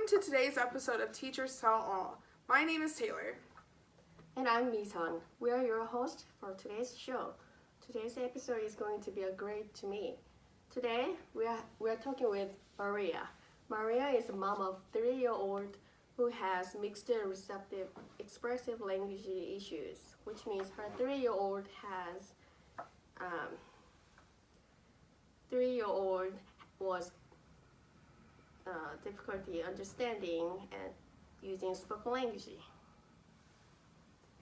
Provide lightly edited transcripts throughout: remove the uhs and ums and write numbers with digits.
to today's episode of Teachers Tell All. My name is Taylor. And I'm Misan. We are your hosts for today's show. Today's episode is going to be a great to me. Today, we are talking with Maria. Maria is a mom of 3-year-old who has mixed receptive expressive language issues, which means her 3-year-old has 3-year-old was difficulty understanding and using spoken language.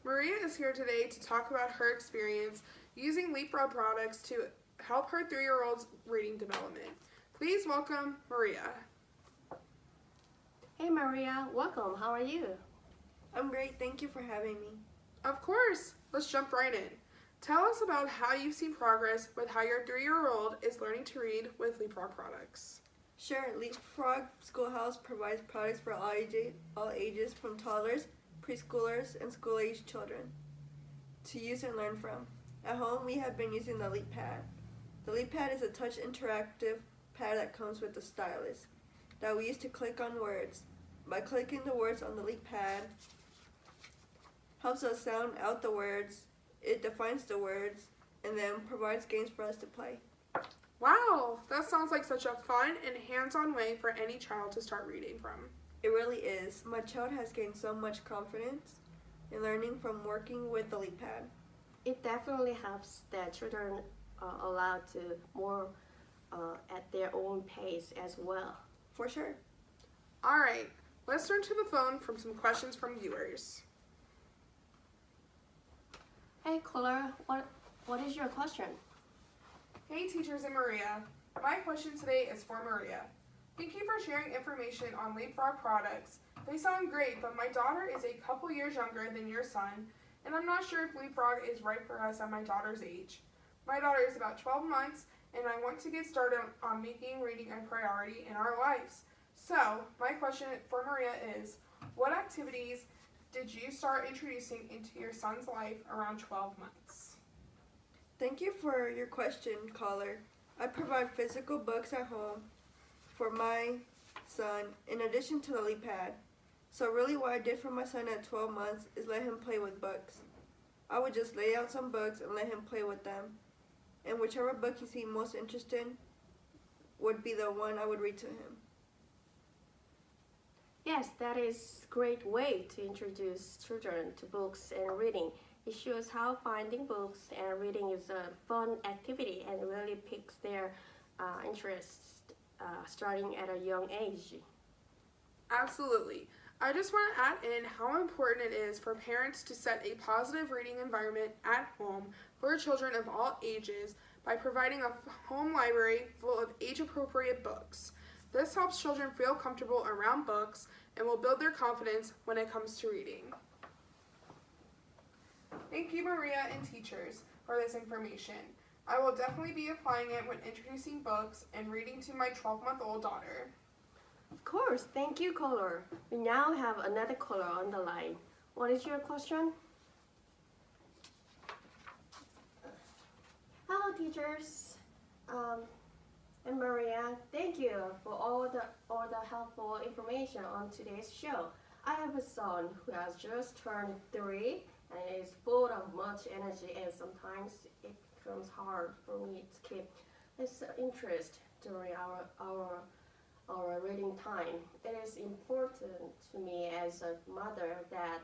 Maria is here today to talk about her experience using Leapfrog products to help her 3-year-old's reading development. Please welcome Maria. Hey Maria, welcome. How are you? I'm great. Thank you for having me. Of course, let's jump right in. Tell us about how you've seen progress with how your 3-year-old is learning to read with Leapfrog products. Sure, Leapfrog Schoolhouse provides products for all ages from toddlers, preschoolers, and school-age children to use and learn from. At home, we have been using the LeapPad. The LeapPad is a touch interactive pad that comes with a stylus that we use to click on words. By clicking the words on the LeapPad, helps us sound out the words, it defines the words, and then provides games for us to play. Wow, that sounds like such a fun and hands-on way for any child to start reading from. It really is. My child has gained so much confidence in learning from working with the LeapPad. It definitely helps that children are allowed to more at their own pace as well. For sure. All right, let's turn to the phone from some questions from viewers. Hey caller, what is your question? Hey teachers and Maria. My question today is for Maria. Thank you for sharing information on Leapfrog products. They sound great, but my daughter is a couple years younger than your son, and I'm not sure if Leapfrog is right for us at my daughter's age. My daughter is about 12 months, and I want to get started on making reading a priority in our lives. So, my question for Maria is, what activities did you start introducing into your son's life around 12 months? Thank you for your question, caller. I provide physical books at home for my son in addition to the LeapPad. So really what I did for my son at 12 months is let him play with books. I would just lay out some books and let him play with them. And whichever book he seemed most interested in would be the one I would read to him. Yes, that is a great way to introduce children to books and reading. It shows how finding books and reading is a fun activity and really piques their interest starting at a young age. Absolutely. I just want to add in how important it is for parents to set a positive reading environment at home for children of all ages by providing a home library full of age-appropriate books. This helps children feel comfortable around books and will build their confidence when it comes to reading. Thank you, Maria and teachers, for this information. I will definitely be applying it when introducing books and reading to my 12-month-old daughter. Of course, thank you caller. We now have another caller on the line. What is your question? Hello teachers. And Maria, thank you for all the helpful information on today's show. I have a son who has just turned 3 and is full of much energy, and sometimes it becomes hard for me to keep his interest during our reading time. It is important to me as a mother that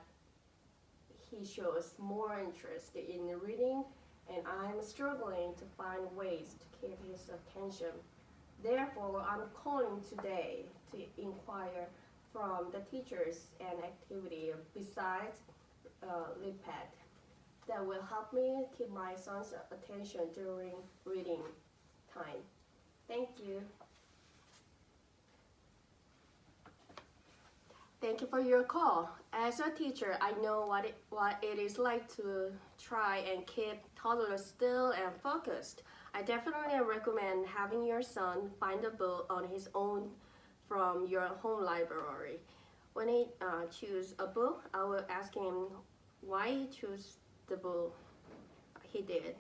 he shows more interest in reading, and I'm struggling to find ways to keep his attention. Therefore, I'm calling today to inquire from the teachers and activity besides LeapPad that will help me keep my son's attention during reading time. Thank you. Thank you for your call. As a teacher, I know what it is like to try and keep toddlers still and focused. I definitely recommend having your son find a book on his own from your home library. When he chooses a book, I will ask him why he chose the book he did.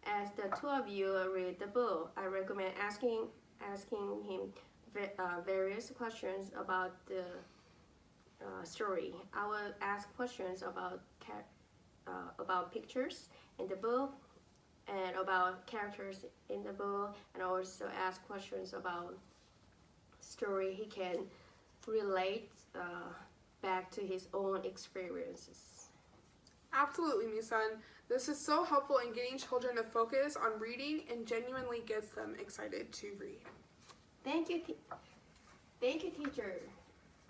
As the two of you read the book, I recommend asking him, various questions about the story. I will ask questions about pictures in the book and about characters in the book, and also ask questions about story he can relate back to his own experiences. Absolutely, Misan. This is so helpful in getting children to focus on reading and genuinely gets them excited to read. Thank you, teacher.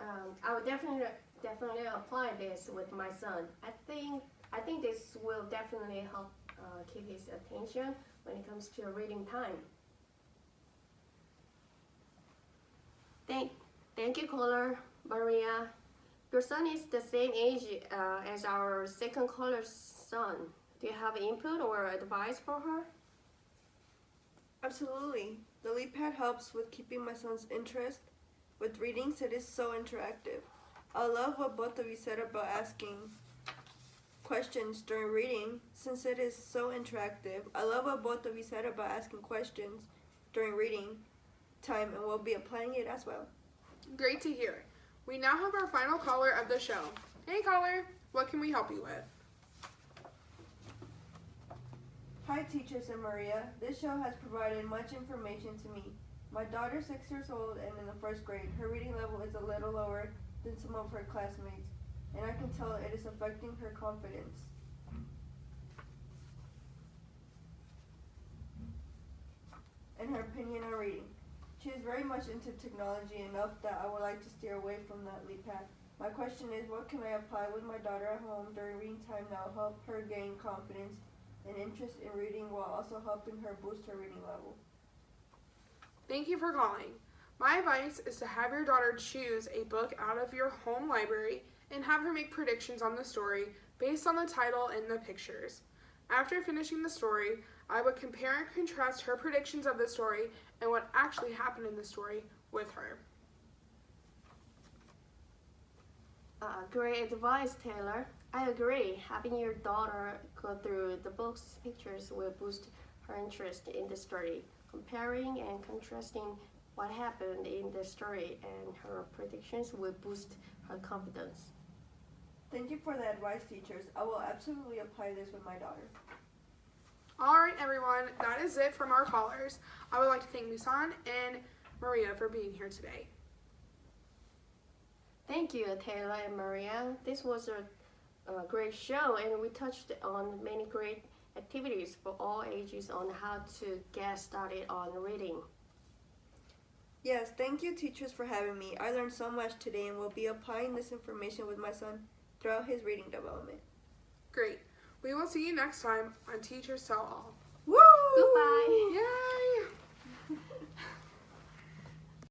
I will definitely apply this with my son. I think this will definitely help keep his attention when it comes to reading time. Thank you, caller Maria. Your son is the same age as our second caller's son. Do you have input or advice for her? Absolutely. The LeapPad helps with keeping my son's interest with reading, since it is so interactive. I love what both of you said about asking questions during reading, since it is so interactive. I love what both of you said about asking questions during reading time, and we'll be applying it as well. Great to hear. We now have our final caller of the show. Hey caller, what can we help you with? Hi teachers and Maria. This show has provided much information to me. My daughter is 6 years old and in the first grade. Her reading level is a little lower than some of her classmates, and I can tell it is affecting her confidence. And her opinion on reading. She is very much into technology enough that I would like to steer away from that LeapPad. My question is, what can I apply with my daughter at home during reading time that will help her gain confidence and interest in reading while also helping her boost her reading level? Thank you for calling. My advice is to have your daughter choose a book out of your home library and have her make predictions on the story based on the title and the pictures. After finishing the story, I would compare and contrast her predictions of the story and what actually happened in the story with her. Great advice, Taylor. I agree. Having your daughter go through the book's pictures will boost her interest in the story. Comparing and contrasting what happened in the story and her predictions will boost her confidence. Thank you for the advice, teachers. I will absolutely apply this with my daughter. Alright everyone, that is it from our callers. I would like to thank Misan and Maria for being here today. Thank you, Taylor and Maria. This was a great show, and we touched on many great activities for all ages on how to get started on reading. Yes, thank you teachers for having me. I learned so much today and will be applying this information with my son throughout his reading development. Great. We will see you next time on Teachers Tell All. Woo! Goodbye! Yay!